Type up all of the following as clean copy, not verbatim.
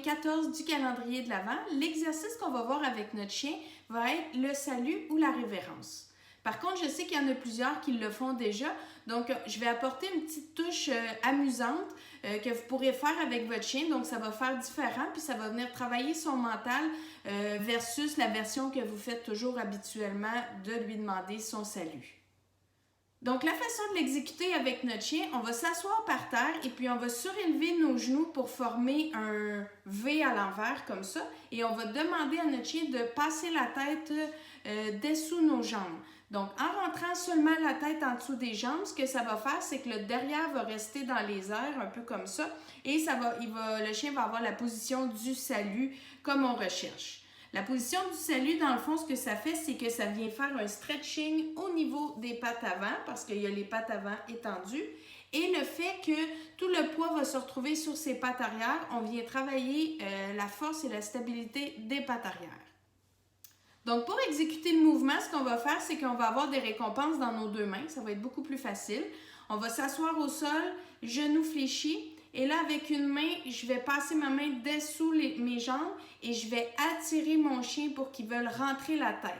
14 du calendrier de l'Avent. L'exercice qu'on va voir avec notre chien va être le salut ou la révérence. Par contre, je sais qu'il y en a plusieurs qui le font déjà, donc je vais apporter une petite touche amusante que vous pourrez faire avec votre chien. Donc, ça va faire différent, puis ça va venir travailler son mental versus la version que vous faites toujours habituellement de lui demander son salut. Donc, la façon de l'exécuter avec notre chien, on va s'asseoir par terre et puis on va surélever nos genoux pour former un V à l'envers comme ça. Et on va demander à notre chien de passer la tête dessous nos jambes. Donc, en rentrant seulement la tête en dessous des jambes, ce que ça va faire, c'est que le derrière va rester dans les airs, un peu comme ça. Et le chien va avoir la position du salut comme on recherche. La position du salut, dans le fond, ce que ça fait, c'est que ça vient faire un stretching au niveau des pattes avant, parce qu'il y a les pattes avant étendues. Et le fait que tout le poids va se retrouver sur ses pattes arrière, on vient travailler la force et la stabilité des pattes arrière. Donc, pour exécuter le mouvement, ce qu'on va faire, c'est qu'on va avoir des récompenses dans nos deux mains. Ça va être beaucoup plus facile. On va s'asseoir au sol, genoux fléchis. Et là, avec une main, je vais passer ma main dessous mes jambes et je vais attirer mon chien pour qu'il veuille rentrer la tête.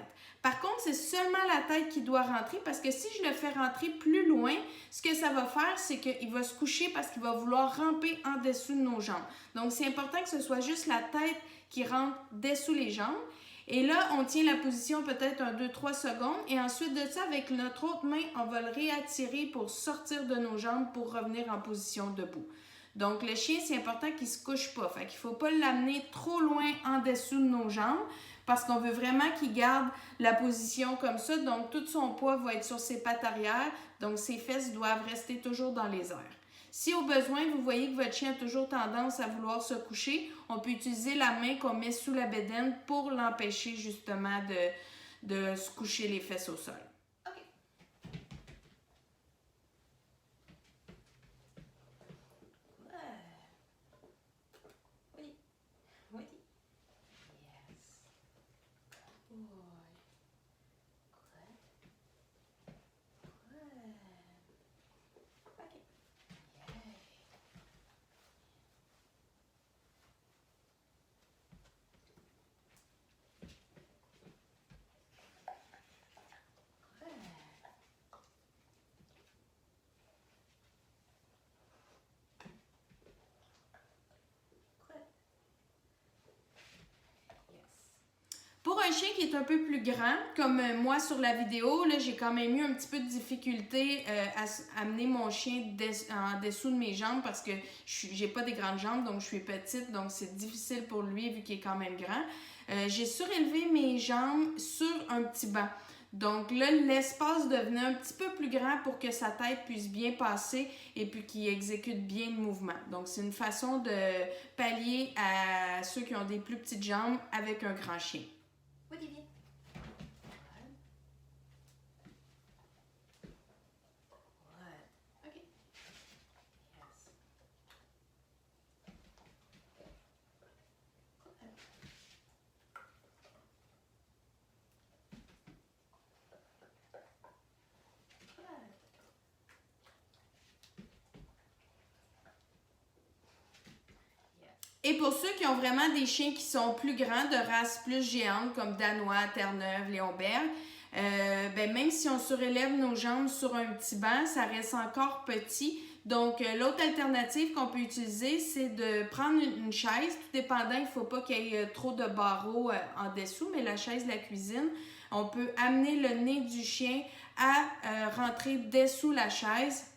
Par contre, c'est seulement la tête qui doit rentrer parce que si je le fais rentrer plus loin, ce que ça va faire, c'est qu'il va se coucher parce qu'il va vouloir ramper en dessous de nos jambes. Donc, c'est important que ce soit juste la tête qui rentre dessous les jambes. Et là, on tient la position peut-être 1, 2, 3 secondes. Et ensuite de ça, avec notre autre main, on va le réattirer pour sortir de nos jambes pour revenir en position debout. Donc, le chien, c'est important qu'il ne se couche pas. Fait qu'il ne faut pas l'amener trop loin en dessous de nos jambes parce qu'on veut vraiment qu'il garde la position comme ça. Donc, tout son poids va être sur ses pattes arrière. Donc, ses fesses doivent rester toujours dans les airs. Si au besoin, vous voyez que votre chien a toujours tendance à vouloir se coucher, on peut utiliser la main qu'on met sous la bédaine pour l'empêcher justement de se coucher les fesses au sol. Pour un chien qui est un peu plus grand, comme moi sur la vidéo, là, j'ai quand même eu un petit peu de difficulté à amener mon chien en dessous de mes jambes parce que j'ai pas des grandes jambes, donc je suis petite, donc c'est difficile pour lui vu qu'il est quand même grand. J'ai surélevé mes jambes sur un petit banc. Donc là, l'espace devenait un petit peu plus grand pour que sa tête puisse bien passer et puis qu'il exécute bien le mouvement. Donc, c'est une façon de pallier à ceux qui ont des plus petites jambes avec un grand chien. What did you? Okay. Yes. Et pour ceux qui ont vraiment des chiens qui sont plus grands, de race plus géante, comme Danois, Terre-Neuve, Léonberg, même si on surélève nos jambes sur un petit banc, ça reste encore petit. Donc, l'autre alternative qu'on peut utiliser, c'est de prendre une chaise. Tout dépendant, il ne faut pas qu'il y ait trop de barreaux en dessous, mais la chaise de la cuisine, on peut amener le nez du chien à rentrer dessous la chaise.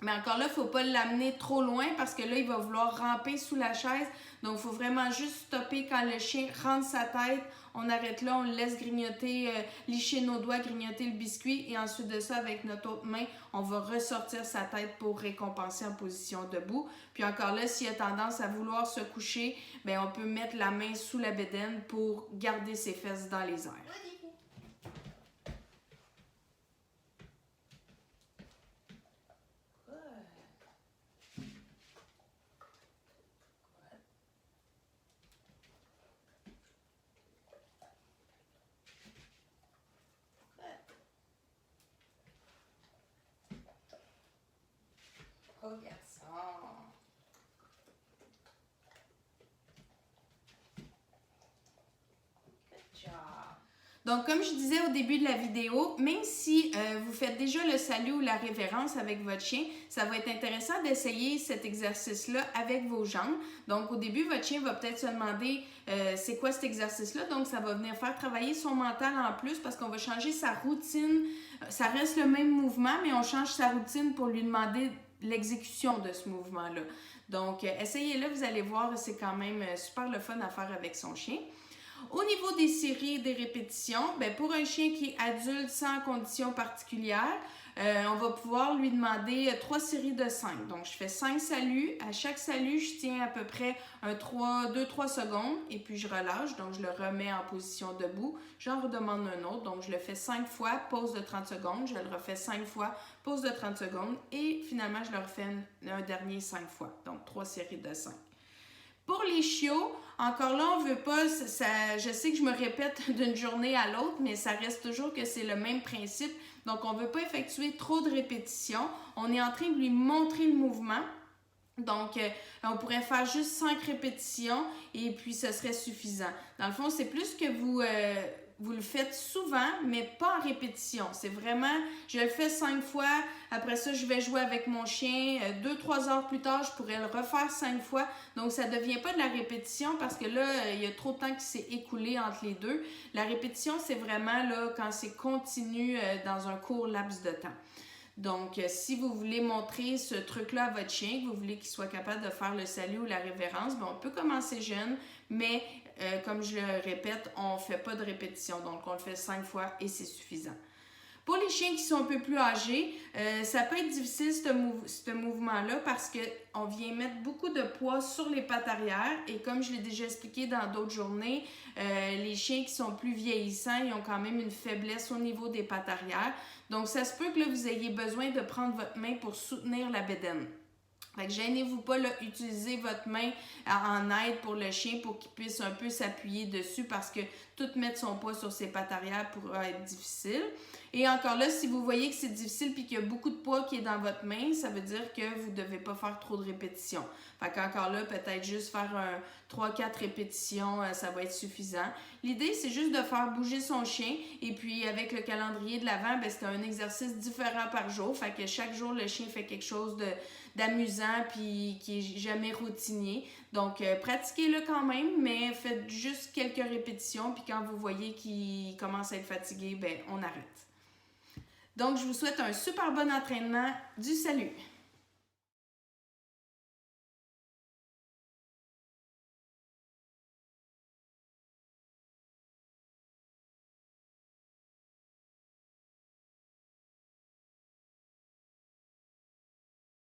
Mais encore là, il ne faut pas l'amener trop loin parce que là, il va vouloir ramper sous la chaise. Donc, il faut vraiment juste stopper quand le chien rentre sa tête. On arrête là, on le laisse grignoter, licher nos doigts, grignoter le biscuit. Et ensuite de ça, avec notre autre main, on va ressortir sa tête pour récompenser en position debout. Puis encore là, s'il a tendance à vouloir se coucher, on peut mettre la main sous la bédaine pour garder ses fesses dans les airs. Oh yes. Oh. Donc, comme je disais au début de la vidéo, même si vous faites déjà le salut ou la révérence avec votre chien, ça va être intéressant d'essayer cet exercice-là avec vos jambes. Donc, au début, votre chien va peut-être se demander c'est quoi cet exercice-là. Donc, ça va venir faire travailler son mental en plus parce qu'on va changer sa routine. Ça reste le même mouvement, mais on change sa routine pour lui demander l'exécution de ce mouvement-là. Donc, essayez-le, vous allez voir, c'est quand même super le fun à faire avec son chien. Au niveau des séries et des répétitions, bien, pour un chien qui est adulte sans conditions particulières, on va pouvoir lui demander 3 séries de 5. Donc, je fais 5 saluts. À chaque salut, je tiens à peu près 2-3 secondes et puis je relâche. Donc, je le remets en position debout. J'en redemande un autre. Donc, je le fais 5 fois, pause de 30 secondes. Je le refais 5 fois, pause de 30 secondes. Et finalement, je le refais un dernier 5 fois. Donc, 3 séries de 5. Pour les chiots, encore là, on ne veut pas, je sais que je me répète d'une journée à l'autre, mais ça reste toujours que c'est le même principe. Donc, on ne veut pas effectuer trop de répétitions. On est en train de lui montrer le mouvement. Donc, on pourrait faire juste 5 répétitions et puis ce serait suffisant. Dans le fond, c'est plus que vous le faites souvent, mais pas en répétition. C'est vraiment, je le fais 5 fois, après ça, je vais jouer avec mon chien. 2-3 heures plus tard, je pourrais le refaire 5 fois. Donc, ça ne devient pas de la répétition parce que là, il y a trop de temps qui s'est écoulé entre les deux. La répétition, c'est vraiment là quand c'est continu dans un court laps de temps. Donc, si vous voulez montrer ce truc-là à votre chien, que vous voulez qu'il soit capable de faire le salut ou la révérence, bien, on peut commencer jeune, mais comme je le répète, on ne fait pas de répétition. Donc, on le fait 5 fois et c'est suffisant. Pour les chiens qui sont un peu plus âgés, ça peut être difficile ce mouvement-là parce qu'on vient mettre beaucoup de poids sur les pattes arrière et comme je l'ai déjà expliqué dans d'autres journées, les chiens qui sont plus vieillissants, ils ont quand même une faiblesse au niveau des pattes arrière. Donc, ça se peut que là, vous ayez besoin de prendre votre main pour soutenir la bédaine. Fait que gênez-vous pas, là, utilisez votre main en aide pour le chien pour qu'il puisse un peu s'appuyer dessus parce que tout mettre son poids sur ses pattes arrière pourrait être difficile. Et encore là, si vous voyez que c'est difficile et qu'il y a beaucoup de poids qui est dans votre main, ça veut dire que vous ne devez pas faire trop de répétitions. Fait qu'encore là, peut-être juste faire 3-4 répétitions, ça va être suffisant. L'idée, c'est juste de faire bouger son chien et puis avec le calendrier de l'Avent, ben, c'est un exercice différent par jour. Fait que chaque jour, le chien fait quelque chose d'amusant puis qui est jamais routinier. Donc, pratiquez-le quand même, mais faites juste quelques répétitions puis quand vous voyez qu'il commence à être fatigué, ben, on arrête. Donc, je vous souhaite un super bon entraînement. Du salut!